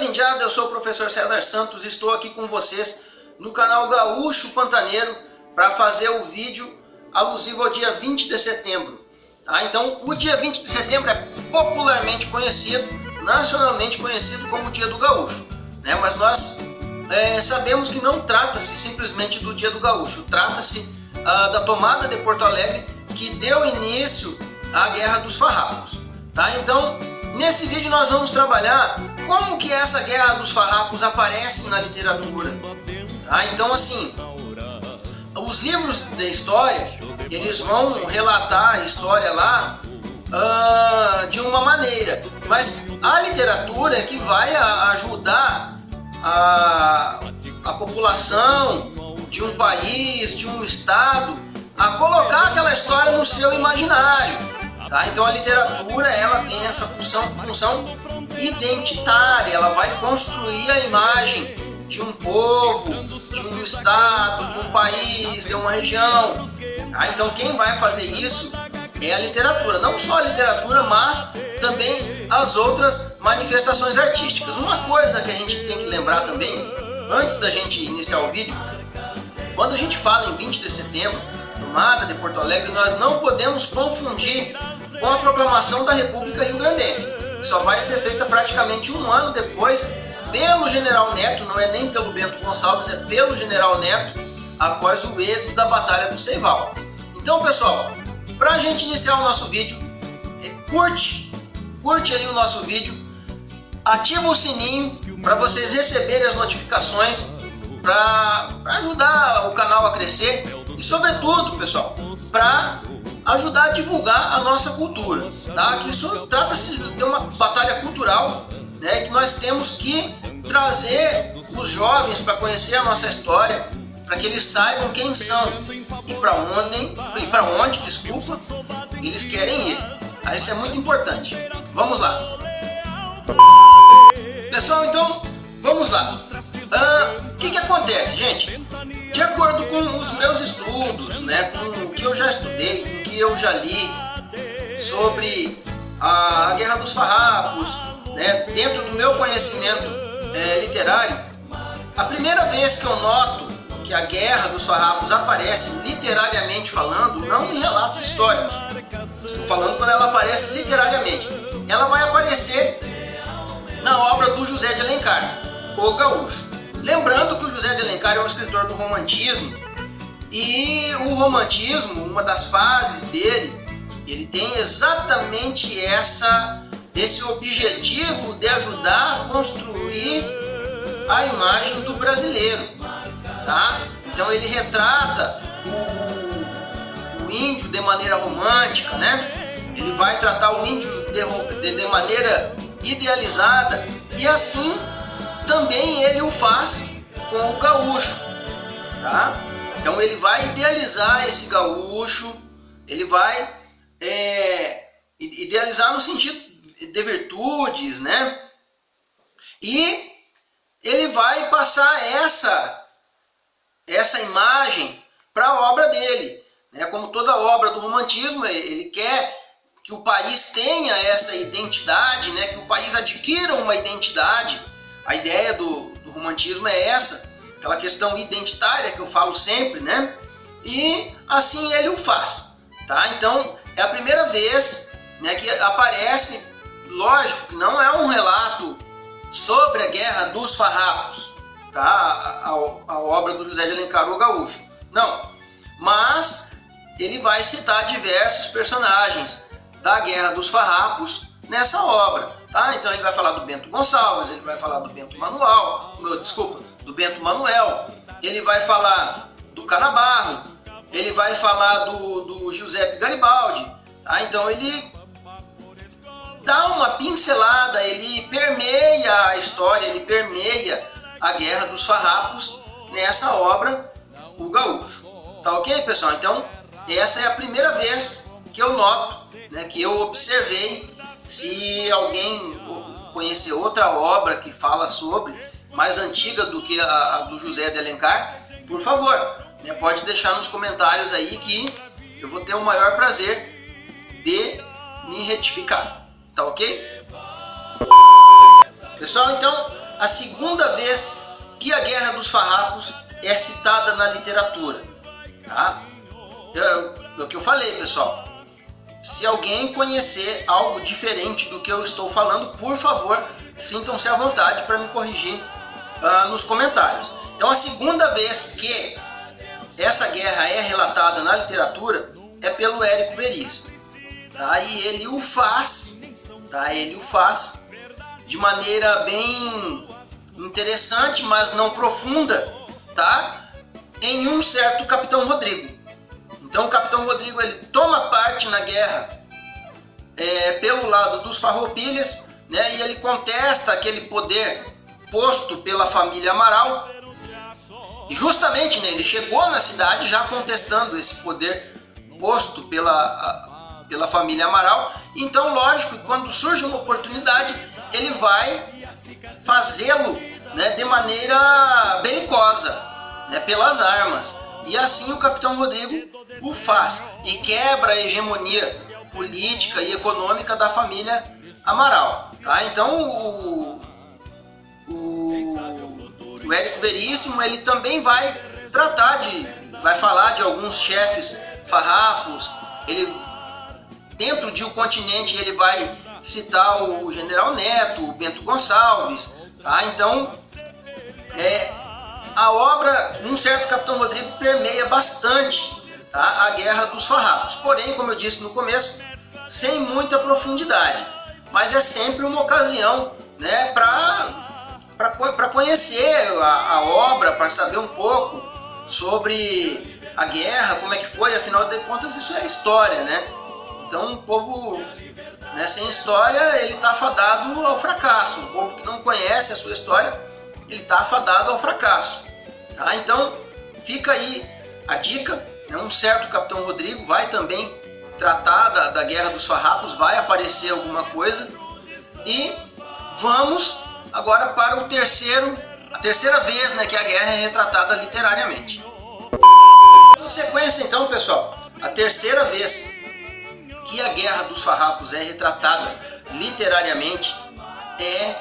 Beleza, Indiada? Eu sou o professor César Santos e estou aqui com vocês no canal Gaúcho Pantaneiro para fazer o vídeo alusivo ao dia 20 de setembro. Tá? Então, o dia 20 de setembro é popularmente conhecido, nacionalmente conhecido como o Dia do Gaúcho. Né? Mas nós sabemos que não trata-se simplesmente do Dia do Gaúcho, trata-se da tomada de Porto Alegre que deu início à Guerra dos Farrapos. Tá? Então, nesse vídeo nós vamos trabalhar como que essa Guerra dos Farrapos aparece na literatura. Tá? Então, assim, os livros de história, eles vão relatar a história lá de uma maneira, mas a literatura é que vai ajudar a população de um país, de um estado, a colocar aquela história no seu imaginário. Tá? Então a literatura, ela tem essa função identitária, ela vai construir a imagem de um povo, de um estado, de um país, de uma região. Tá? Então quem vai fazer isso é a literatura, não só a literatura, mas também as outras manifestações artísticas. Uma coisa que a gente tem que lembrar também, antes da gente iniciar o vídeo, quando a gente fala em 20 de setembro, tomada de Porto Alegre, nós não podemos confundir com a proclamação da República Rio-Grandense, que só vai ser feita praticamente um ano depois pelo General Neto, não é nem pelo Bento Gonçalves, é pelo General Neto, após o êxito da Batalha do Ceival. Então, pessoal, para a gente iniciar o nosso vídeo, curte aí o nosso vídeo, ativa o sininho para vocês receberem as notificações, para ajudar o canal a crescer e, sobretudo, pessoal, para ajudar a divulgar a nossa cultura, tá? Que isso trata-se de uma batalha cultural, né? Que nós temos que trazer os jovens para conhecer a nossa história, para que eles saibam quem são e para onde, desculpa, eles querem ir. Tá? Isso é muito importante. Vamos lá. Pessoal, então, vamos lá. O que acontece, gente? De acordo com os meus estudos, né, com o que eu já estudei, com o que eu já li sobre a Guerra dos Farrapos, né, dentro do meu conhecimento literário, a primeira vez que eu noto que a Guerra dos Farrapos aparece literariamente falando, não em relatos históricos, estou falando quando ela aparece literariamente, ela vai aparecer na obra do José de Alencar, O Gaúcho. Lembrando que o José de Alencar é um escritor do romantismo, e o romantismo, uma das fases dele, ele tem exatamente esse objetivo de ajudar a construir a imagem do brasileiro. Tá? Então ele retrata o índio de maneira romântica, né? Ele vai tratar o índio de maneira idealizada, e assim também ele o faz com o gaúcho. Tá? Então ele vai idealizar esse gaúcho, ele vai idealizar no sentido de virtudes, né? E ele vai passar essa imagem para a obra dele, né? Como toda obra do romantismo, ele quer que o país tenha essa identidade, né? Que o país adquira uma identidade. A ideia do romantismo é essa, aquela questão identitária que eu falo sempre, né? E assim ele o faz, tá? Então é a primeira vez, né, que aparece, lógico que não é um relato sobre a Guerra dos Farrapos, tá? A obra do José de Alencar, O Gaúcho, não, mas ele vai citar diversos personagens da Guerra dos Farrapos nessa obra, tá? Então ele vai falar do Bento Gonçalves, ele vai falar do Bento Manuel, ele vai falar do Canabarro, ele vai falar do Giuseppe Garibaldi, tá? Então ele dá uma pincelada, ele permeia a história, ele permeia a Guerra dos Farrapos nessa obra, O Gaúcho. Tá ok, pessoal? Então essa é a primeira vez que eu noto, né, que eu observei. Se alguém conhecer outra obra que fala sobre, mais antiga do que a do José de Alencar, por favor, né, pode deixar nos comentários aí que eu vou ter o maior prazer de me retificar, tá ok? Pessoal, então a segunda vez que a Guerra dos Farrapos é citada na literatura. Tá? É o que eu falei, pessoal. Se alguém conhecer algo diferente do que eu estou falando, por favor, sintam-se à vontade para me corrigir nos comentários. Então, a segunda vez que essa guerra é relatada na literatura é pelo Érico Veríssimo. Tá? E ele o faz, de maneira bem interessante, mas não profunda, tá? Em um certo Capitão Rodrigo. Então o Capitão Rodrigo ele toma parte na guerra pelo lado dos Farroupilhas, né? E ele contesta aquele poder posto pela família Amaral. E justamente, né, ele chegou na cidade já contestando esse poder posto pela família Amaral. Então, lógico, quando surge uma oportunidade, ele vai fazê-lo, né, de maneira belicosa, né, pelas armas. E assim o Capitão Rodrigo o faz e quebra a hegemonia política e econômica da família Amaral. Tá? Então, o Érico Veríssimo ele também vai falar de alguns chefes farrapos. Ele, dentro de O Continente, ele vai citar o General Neto, o Bento Gonçalves. Tá? Então, a obra, um certo Capitão Rodrigo, permeia bastante, tá, a Guerra dos Farrapos. Porém, como eu disse no começo, sem muita profundidade. Mas é sempre uma ocasião, né, para conhecer a obra, para saber um pouco sobre a guerra, como é que foi. Afinal de contas, isso é história, né? Então, o povo, né, sem história, ele está afadado ao fracasso. O povo que não conhece a sua história, ele está afadado ao fracasso. Tá? Então, fica aí a dica. Né? Um certo Capitão Rodrigo vai também tratar da Guerra dos Farrapos, vai aparecer alguma coisa. E vamos agora para a terceira vez, né, que a guerra é retratada literariamente. Na sequência, então, pessoal, a terceira vez que a Guerra dos Farrapos é retratada literariamente é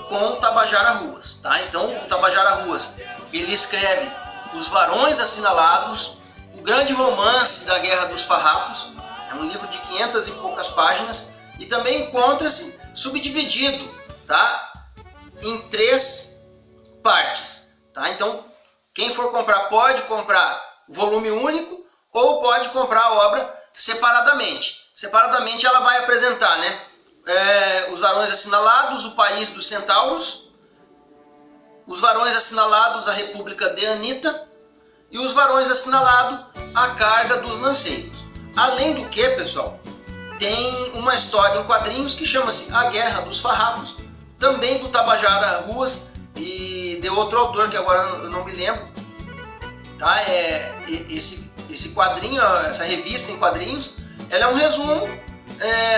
com o Tabajara Ruas. Tá? Então, o Tabajara Ruas ele escreve Os Varões Assinalados, o grande romance da Guerra dos Farrapos. É um livro de 500 e poucas páginas e também encontra-se subdividido, tá, em 3 partes. Tá? Então, quem for comprar pode comprar o volume único ou pode comprar a obra separadamente. Separadamente ela vai apresentar, né, Os Varões Assinalados, O País dos Centauros, Os Varões Assinalados, A República de Anitta e Os Varões Assinalados, A Carga dos Lanceiros. Além do que, pessoal, tem uma história em quadrinhos que chama-se A Guerra dos Farrapos, também do Tabajara Ruas e de outro autor que agora eu não me lembro. Tá? Esse quadrinho, essa revista em quadrinhos, ela é um resumo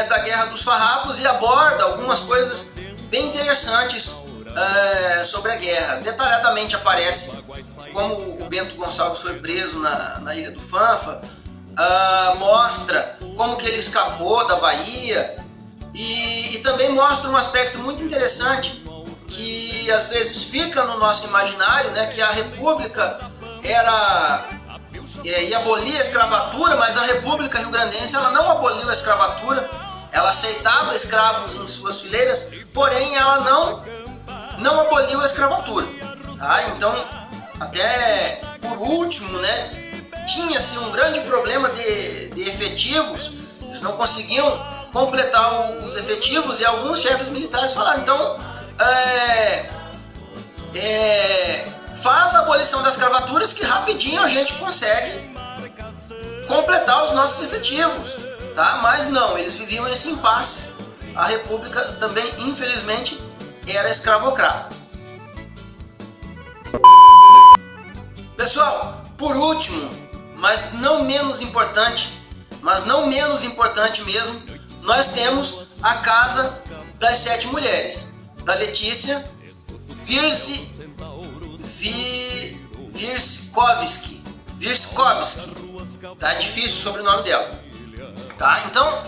da Guerra dos Farrapos e aborda algumas coisas bem interessantes sobre a guerra. Detalhadamente aparece como o Bento Gonçalves foi preso na Ilha do Fanfa, mostra como que ele escapou da Bahia e também mostra um aspecto muito interessante que às vezes fica no nosso imaginário, né, que a República ia abolir a escravatura, mas a República Rio-Grandense ela não aboliu a escravatura, ela aceitava escravos em suas fileiras, porém ela não aboliu a escravatura. Tá? Então, até por último, né, tinha-se um grande problema de efetivos, eles não conseguiam completar os efetivos e alguns chefes militares falaram, então, faz a abolição das escravaturas que rapidinho a gente consegue completar os nossos efetivos. Tá? Mas não, eles viviam esse impasse. A República também, infelizmente, era escravocrata. Pessoal, por último, mas não menos importante mesmo, nós temos a Casa das Sete Mulheres, da Letícia Wierzchowski. Tá difícil o sobrenome dela. Tá? Então,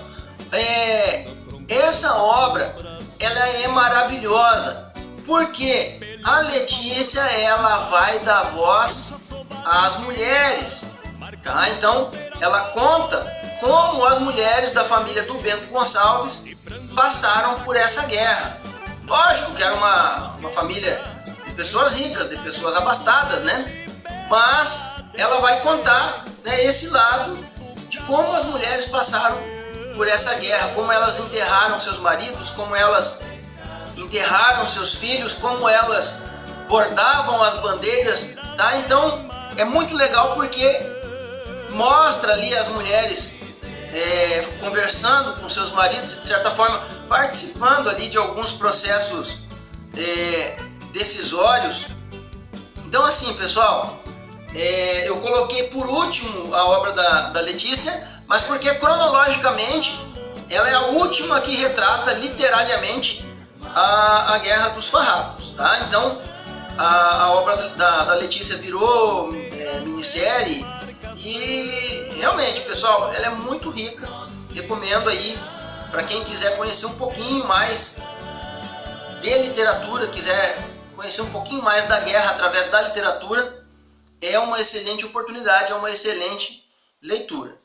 essa obra ela é maravilhosa, Porque a Letícia, ela vai dar voz às mulheres, tá? Então, ela conta como as mulheres da família do Bento Gonçalves passaram por essa guerra. Lógico que era uma família de pessoas ricas, de pessoas abastadas, né? Mas ela vai contar, né, esse lado de como as mulheres passaram por essa guerra, como elas enterraram seus maridos, como elas enterraram seus filhos, como elas bordavam as bandeiras, tá? Então é muito legal porque mostra ali as mulheres conversando com seus maridos, de certa forma participando ali de alguns processos decisórios. Então assim, pessoal, eu coloquei por último a obra da Letícia, mas porque cronologicamente ela é a última que retrata literariamente a Guerra dos Farrapos, tá? Então a obra da Letícia virou minissérie e realmente, pessoal, ela é muito rica. Recomendo aí para quem quiser conhecer um pouquinho mais de literatura, quiser conhecer um pouquinho mais da guerra através da literatura, é uma excelente oportunidade, é uma excelente leitura.